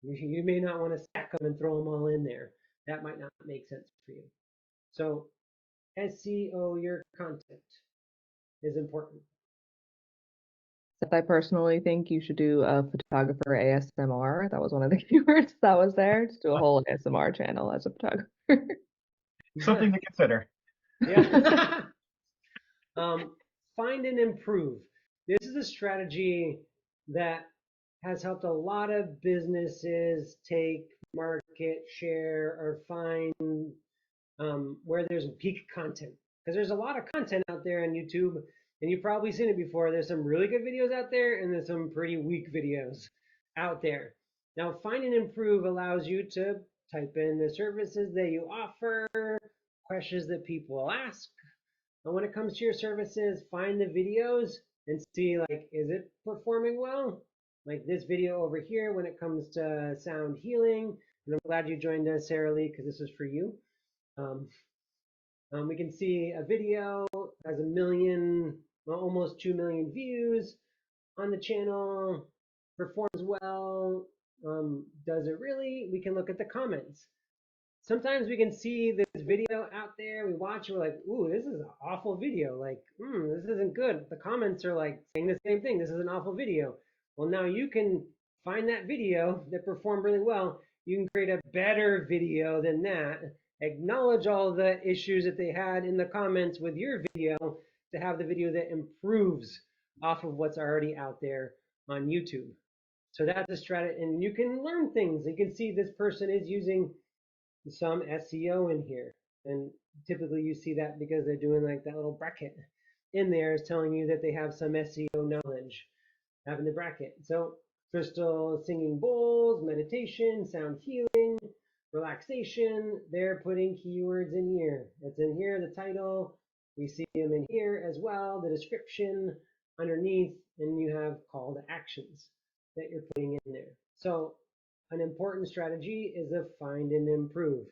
You may not want to stack them and throw them all in there. That might not make sense for you. So SEO your content is important.
I personally think you should do a photographer ASMR. That was one of the keywords that was there. Just do a whole ASMR channel as a photographer.
Something to consider.
Yeah. Find and improve. This is a strategy that has helped a lot of businesses take market share or find where there's peak content. Because there's a lot of content out there on YouTube, and you've probably seen it before. There's some really good videos out there, and there's some pretty weak videos out there. Now, find and improve allows you to type in the services that you offer, questions that people ask. And when it comes to your services, find the videos and see, like, is it performing well? Like this video over here when it comes to sound healing. And I'm glad you joined us, Sarah Lee, because this is for you. We can see a video has 1 million, well, almost 2 million views on the channel, performs well. Does it really? We can look at the comments. Sometimes we can see this video out there, we watch it, we're like, ooh, this is an awful video. Like, this isn't good. The comments are like saying the same thing. This is an awful video. Well, now you can find that video that performed really well. You can create a better video than that. Acknowledge all the issues that they had in the comments with your video to have the video that improves off of what's already out there on YouTube. So that's a strategy, and you can learn things. You can see this person is using some SEO in here, and typically you see that because they're doing like that little bracket in there is telling you that they have some SEO knowledge, having the bracket. So crystal singing bowls, meditation, sound healing, relaxation, they're putting keywords in here. It's in here, the title, we see them in here as well, the description underneath, and you have call to actions that you're putting in there. So an important strategy is to find and improve,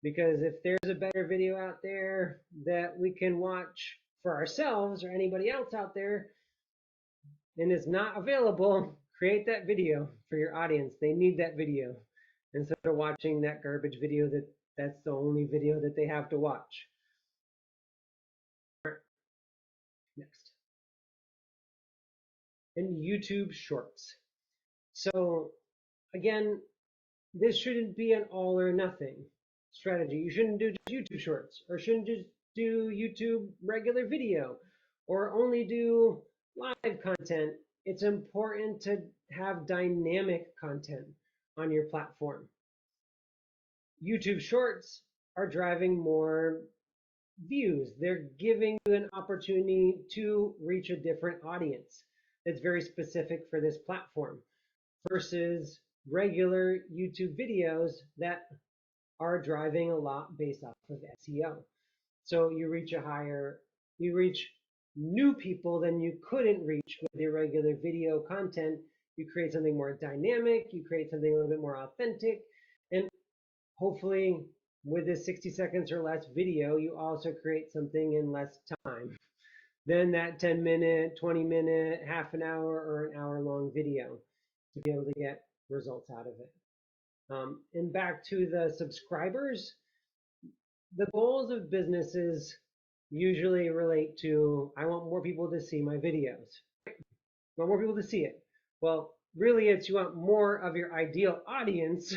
because if there's a better video out there that we can watch for ourselves or anybody else out there and it's not available, create that video for your audience. They need that video instead of watching that garbage video that's the only video that they have to watch. Next. And YouTube Shorts. So again, this shouldn't be an all or nothing strategy. You shouldn't do just YouTube Shorts, or shouldn't just do YouTube regular video, or only do live content. It's important to have dynamic content on your platform. YouTube Shorts are driving more views. They're giving you an opportunity to reach a different audience that's very specific for this platform versus regular YouTube videos that are driving a lot based off of SEO. So you reach new people than you couldn't reach with your regular video content. You create something more dynamic, you create something a little bit more authentic, and hopefully with this 60 seconds or less video, you also create something in less time than that 10-minute, 20-minute, half an hour, or an hour-long video to be able to get results out of it. And back to the subscribers, the goals of businesses usually relate to, I want more people to see my videos. I want more people to see it. Well, really it's you want more of your ideal audience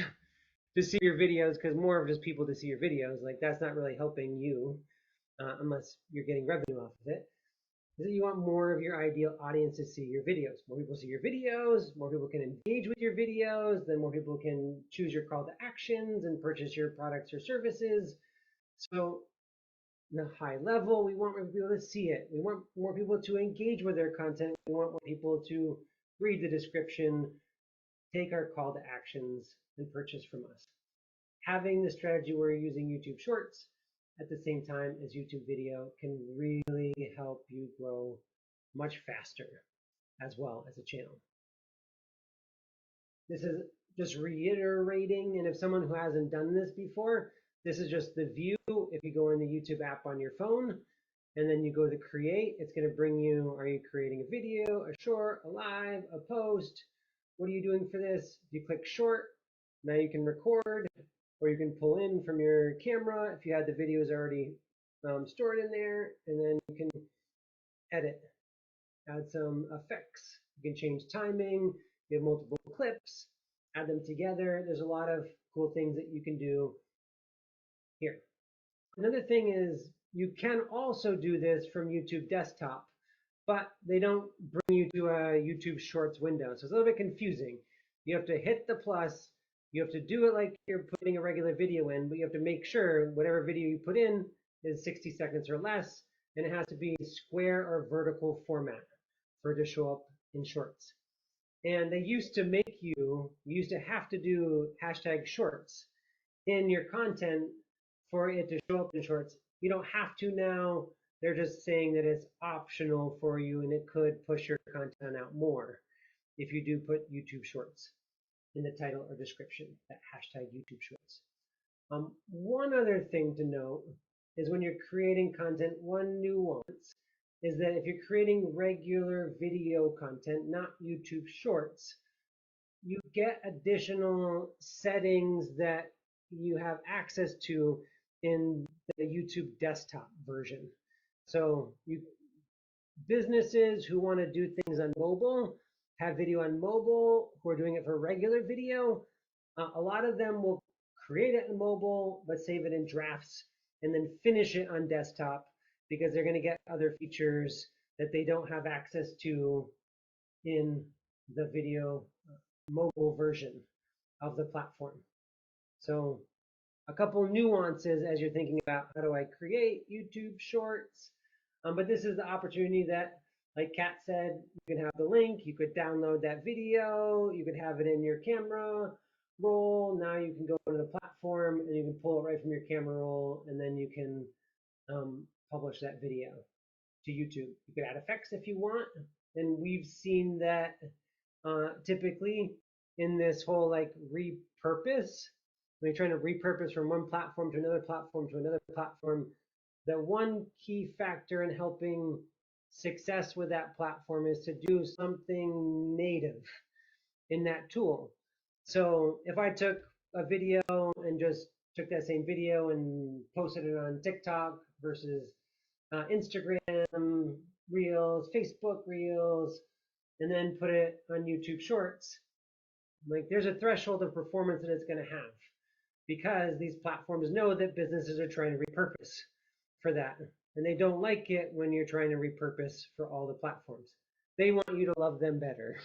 to see your videos, because more of just people to see your videos, like that's not really helping you unless you're getting revenue off of it. is that you want more of your ideal audience to see your videos. More people see your videos, more people can engage with your videos, then more people can choose your call to actions and purchase your products or services. So the high level, we want more people to see it. We want more people to engage with their content. We want more people to read the description, take our call to actions, and purchase from us. Having the strategy where you're using YouTube Shorts at the same time as YouTube video can really help you grow much faster as well as a channel. This is just reiterating, and if someone who hasn't done this before, this is just the view. If you go in the YouTube app on your phone and then you go to create, it's going to bring you, are you creating a video, a short, a live, a post? What are you doing for this? If you click short, now you can record, or you can pull in from your camera if you had the videos already stored in there, and then you can edit, add some effects. You can change timing, you have multiple clips, add them together. There's a lot of cool things that you can do here. Another thing is you can also do this from YouTube desktop, but they don't bring you to a YouTube Shorts window. So it's a little bit confusing. You have to hit the plus. You have to do it like you're putting a regular video in, but you have to make sure whatever video you put in is 60 seconds or less, and it has to be square or vertical format for it to show up in Shorts. And they used to make you used to have to do hashtag Shorts in your content for it to show up in Shorts. You don't have to now. They're just saying that it's optional for you, and it could push your content out more if you do put YouTube Shorts in the title or description, that hashtag YouTube Shorts. One other thing to note is when you're creating content, one nuance is that if you're creating regular video content, not YouTube Shorts, you get additional settings that you have access to in the YouTube desktop version. So businesses who want to do things on mobile, have video on mobile, who are doing it for regular video, a lot of them will create it on mobile, but save it in drafts and then finish it on desktop because they're going to get other features that they don't have access to in the video mobile version of the platform. So a couple nuances as you're thinking about how do I create YouTube Shorts. But this is the opportunity that, like Kat said, you can have the link, you could download that video, you could have it in your camera roll. Now you can go to the platform and you can pull it right from your camera roll, and then you can publish that video to YouTube. You could add effects if you want, and we've seen that typically in this whole like repurpose, when you're trying to repurpose from one platform to another platform to another platform, the one key factor in helping success with that platform is to do something native in that tool. So if I took a video and just took that same video and posted it on TikTok versus Instagram Reels, Facebook Reels, and then put it on YouTube Shorts, like there's a threshold of performance that it's going to have because these platforms know that businesses are trying to repurpose for that. And they don't like it when you're trying to repurpose for all the platforms. They want you to love them better.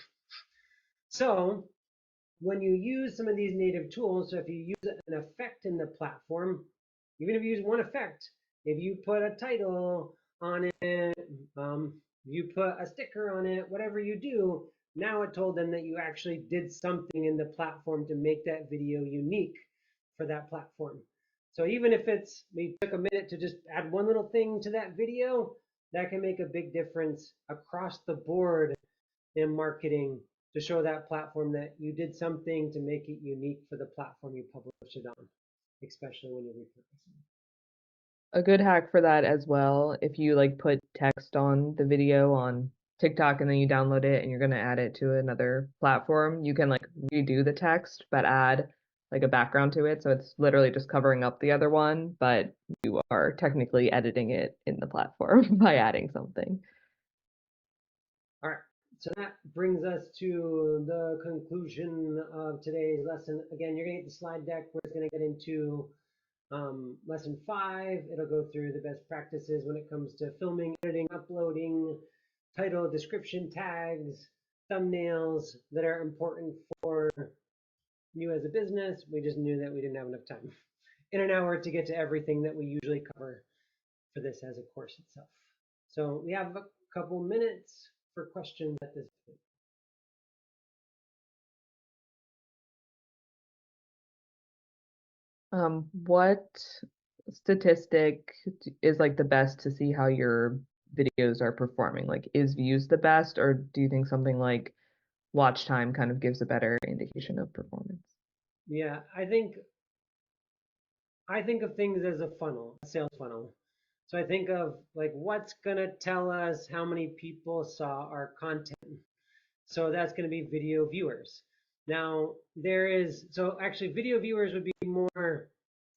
So when you use some of these native tools, so if you use an effect in the platform, even if you use one effect, if you put a title on it, you put a sticker on it, whatever you do, now it told them that you actually did something in the platform to make that video unique for that platform. So even if we took a minute to just add one little thing to that video, that can make a big difference across the board in marketing to show that platform that you did something to make it unique for the platform you published it on, especially when you're repurposing.
A good hack for that as well, if you like put text on the video on TikTok and then you download it and you're going to add it to another platform, you can like redo the text but add like a background to it. So it's literally just covering up the other one, but you are technically editing it in the platform by adding something.
All right, so that brings us to the conclusion of today's lesson. Again, you're going to get the slide deck where it's going to get into Lesson 5, it'll go through the best practices when it comes to filming, editing, uploading, title, description, tags, thumbnails that are important for you as a business. We just knew that we didn't have enough time in an hour to get to everything that we usually cover for this as a course itself. So we have a couple minutes for questions at this point.
What statistic is like the best to see how your videos are performing? Like, is views the best, or do you think something like watch time kind of gives a better indication of performance?
Yeah, I think of things as a funnel, a sales funnel. So I think of like what's gonna tell us how many people saw our content. So that's gonna be video viewers. Now so actually video viewers would be more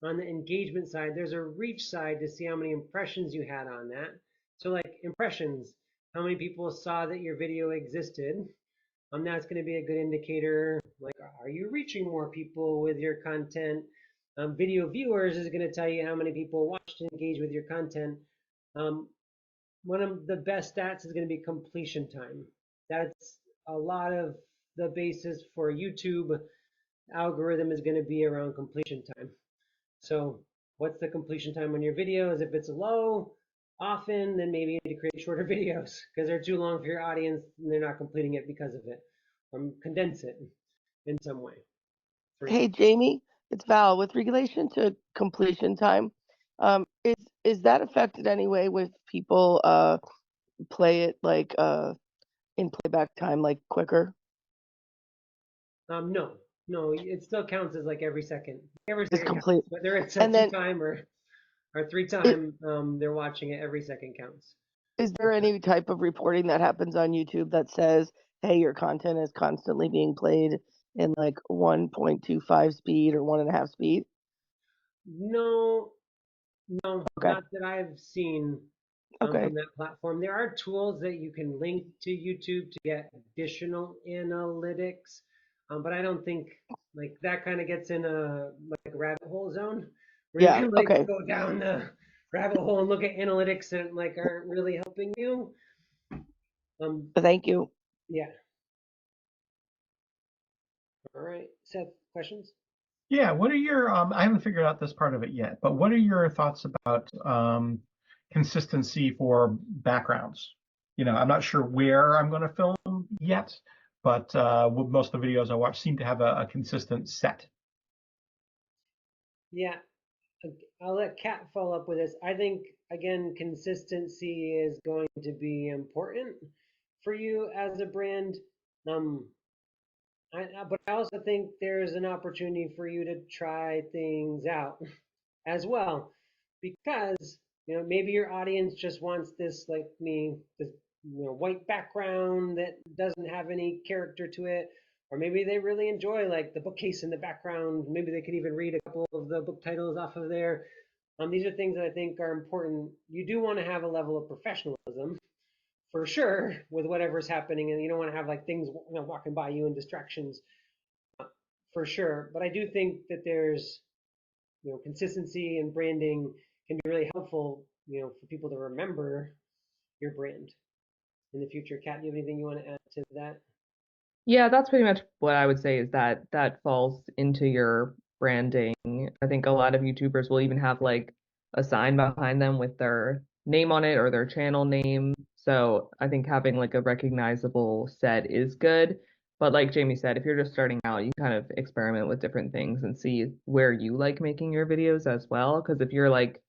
on the engagement side. There's a reach side to see how many impressions you had on that. So like impressions, how many people saw that your video existed. That's going to be a good indicator. Like, are you reaching more people with your content? Video viewers is going to tell you how many people watched and engaged with your content. One of the best stats is going to be completion time. That's a lot of the basis for YouTube algorithm is going to be around completion time. So what's the completion time on your videos? If it's low, often, then maybe you need to create shorter videos because they're too long for your audience and they're not completing it because of it. Or condense it in some way.
Hey, Jamie, it's Val. With relation to completion time, is that affected anyway with people play it like in playback time, like quicker?
No, it still counts as like every second. Every
It's
second counts,
complete.
whether it's a
And then
2-time or 3-time. They're watching it. Every second counts.
is there any type of reporting that happens on YouTube that says, hey, your content is constantly being played in like 1.25 speed or 1.5 speed?
No,
Okay.
not that I've seen
Okay.
from that platform. There are tools that you can link to YouTube to get additional analytics, but I don't think like that kind of gets in a like rabbit hole zone where you
Yeah.
can like
Okay.
go down the rabbit hole and look at analytics that like aren't really helping you.
Thank you.
Yeah. All right. Seth, questions?
Yeah, what are your I haven't figured out this part of it yet, but what are your thoughts about consistency for backgrounds? I'm not sure where I'm going to film yet, but most of the videos I watch seem to have a consistent set.
Yeah. I'll let Kat follow up with this. I think again, consistency is going to be important for you as a brand. Um, but I also think there's an opportunity for you to try things out as well, because maybe your audience just wants this like this white background that doesn't have any character to it, or maybe they really enjoy like the bookcase in the background. Maybe they could even read a couple of the book titles off of there. These are things that I think are important. You do want to have a level of professionalism for sure with whatever's happening, and you don't want to have like things walking by you and distractions for sure. But I do think that there's consistency and branding can be really helpful, for people to remember your brand in the future. Kat, do you have anything you want to add to that?
Yeah, that's pretty much what I would say is that that falls into your branding. I think a lot of YouTubers will even have like a sign behind them with their name on it or their channel name. So I think having like a recognizable set is good. But like Jamie said, if you're just starting out, you kind of experiment with different things and see where you like making your videos as well. Because if you're like,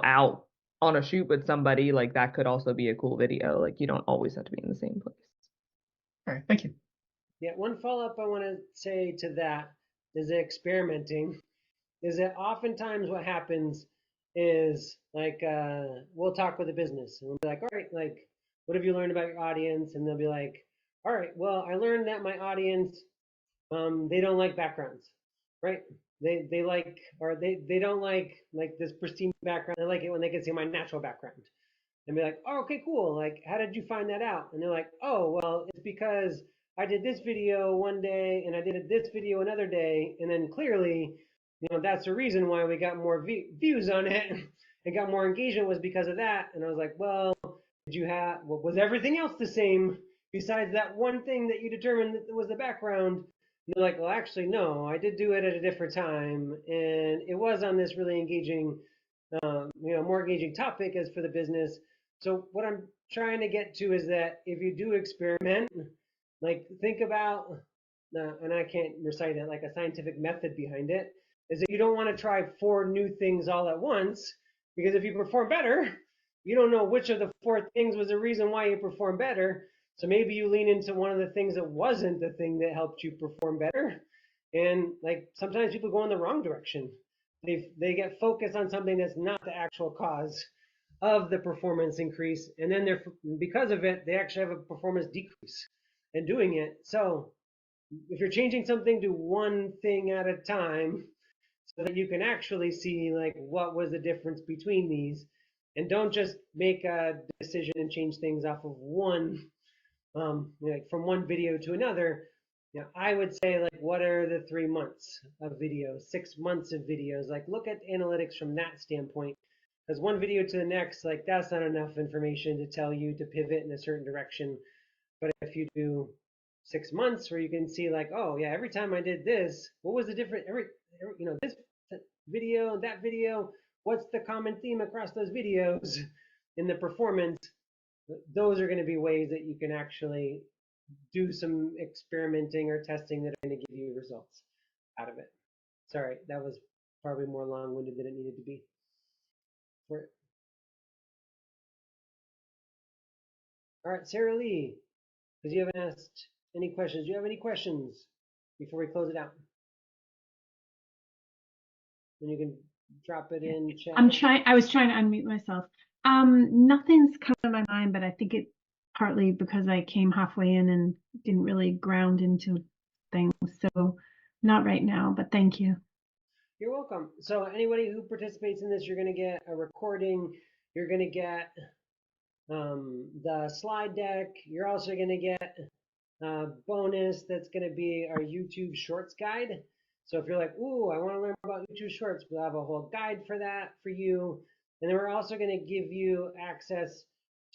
out on a shoot with somebody, like that could also be a cool video. Like you don't always have to be in the same place.
All right, thank you.
Yeah, one follow-up I want to say to that is experimenting. Is that oftentimes what happens is like we'll talk with a business and we'll be like, all right, like what have you learned about your audience? And they'll be like, all right, well, I learned that my audience they don't like backgrounds, right? They like or they don't like this pristine background. They like it when they can see my natural background and be like, oh, okay, cool. Like, how did you find that out? And they're like, oh, well, it's because I did this video one day and I did this video another day, and then clearly that's the reason why we got more views on it and got more engagement was because of that. And I was like, well, was everything else the same besides that one thing that you determined that was the background? And they're like, well, actually, no, I did do it at a different time, and it was on this really engaging, more engaging topic as for the business. So what I'm trying to get to is that if you do experiment, like think about, and I can't recite it like a scientific method behind it, is that you don't want to try 4 new things all at once, because if you perform better, you don't know which of the 4 things was the reason why you performed better. So maybe you lean into one of the things that wasn't the thing that helped you perform better. And like sometimes people go in the wrong direction. They get focused on something that's not the actual cause of the performance increase, and then because of it, they actually have a performance decrease in doing it. So if you're changing something to one thing at a time, so that you can actually see like what was the difference between these, and don't just make a decision and change things off of one, like from one video to another. I would say like, what are the 3 months of videos, 6 months of videos? Like look at analytics from that standpoint, because one video to the next, like that's not enough information to tell you to pivot in a certain direction. But if you do 6 months where you can see like, oh yeah, every time I did this, what was the difference? This video, that video, what's the common theme across those videos in the performance? Those are going to be ways that you can actually do some experimenting or testing that are going to give you results out of it. Sorry, that was probably more long-winded than it needed to be. All right, Sarah Lee, because you haven't asked any questions. Do you have any questions before we close it out? And you can drop it in chat.
I was trying to unmute myself. Nothing's come to my mind, but I think it partly because I came halfway in and didn't really ground into things. So not right now, but thank you.
You're welcome. So anybody who participates in this, you're going to get a recording. You're going to get the slide deck. You're also going to get a bonus that's going to be our YouTube Shorts guide. So if you're like, ooh, I want to learn more about YouTube Shorts, we'll have a whole guide for that for you. And then we're also going to give you access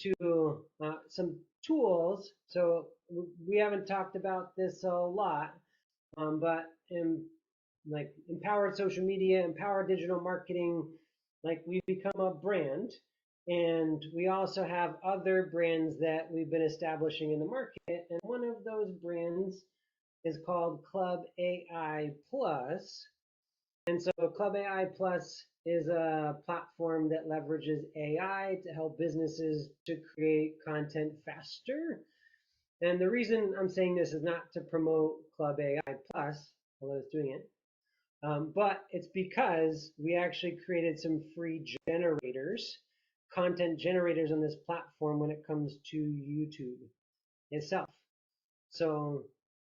to some tools. So we haven't talked about this a lot, but like empowered social media, empowered digital marketing, like we've become a brand. And we also have other brands that we've been establishing in the market. And one of those brands is called Club AI Plus. And so Club AI Plus is a platform that leverages AI to help businesses to create content faster. And the reason I'm saying this is not to promote Club AI Plus, although it's doing it, but it's because we actually created some free generators, content generators on this platform when it comes to YouTube itself. So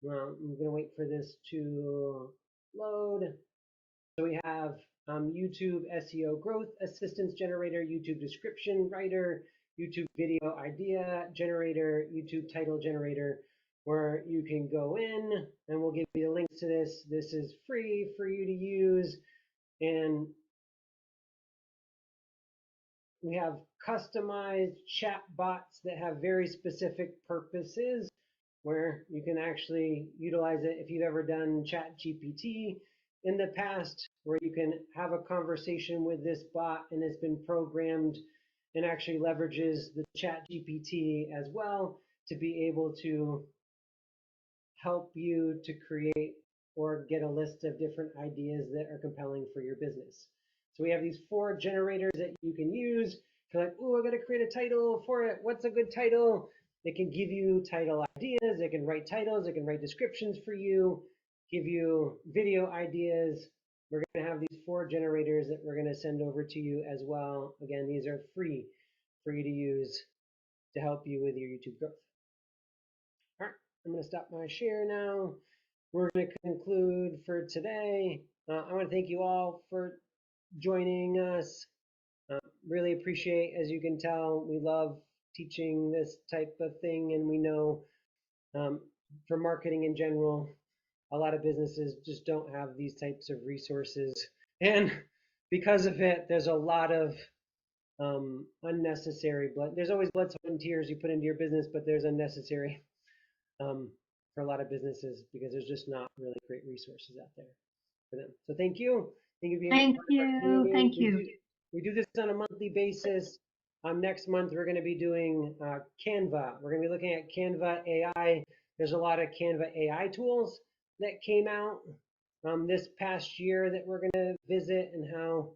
I'm going to wait for this to load. So we have YouTube SEO Growth Assistance Generator, YouTube Description Writer, YouTube Video Idea Generator, YouTube Title Generator, where you can go in and we'll give you the links to this. This is free for you to use. And we have customized chat bots that have very specific purposes where you can actually utilize it if you've ever done Chat GPT in the past, where you can have a conversation with this bot and it's been programmed and actually leverages the Chat GPT as well to be able to help you to create or get a list of different ideas that are compelling for your business. So we have these 4 generators that you can use. If you're like, oh, I got to create a title for it. What's a good title? They can give you title ideas. They can write titles. They can write descriptions for you, give you video ideas. We're going to have these 4 generators that we're going to send over to you as well. Again, these are free for you to use to help you with your YouTube growth. All right, I'm going to stop my share now. We're going to conclude for today. I want to thank you all for joining us. Really appreciate, as you can tell, we love teaching this type of thing, and we know for marketing in general, a lot of businesses just don't have these types of resources. And because of it, there's a lot of unnecessary blood. There's always blood, sweat, and tears you put into your business, but there's unnecessary for a lot of businesses because there's just not really great resources out there for them. So thank you. Thank you for being
Thank
part of our
you.
community.
Thank you.
We do this on a monthly basis. Next month, we're going to be doing Canva. We're going to be looking at Canva AI. There's a lot of Canva AI tools that came out this past year that we're going to visit, and how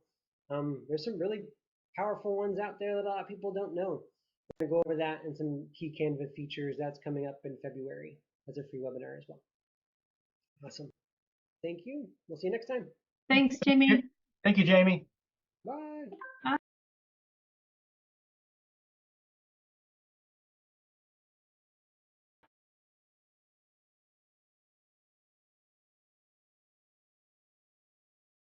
there's some really powerful ones out there that a lot of people don't know. We're going to go over that and some key Canva features. That's coming up in February as a free webinar as well. Awesome. Thank you. We'll see you next time.
Thanks, Jimmy.
Thank you, Jamie.
Bye.
Bye.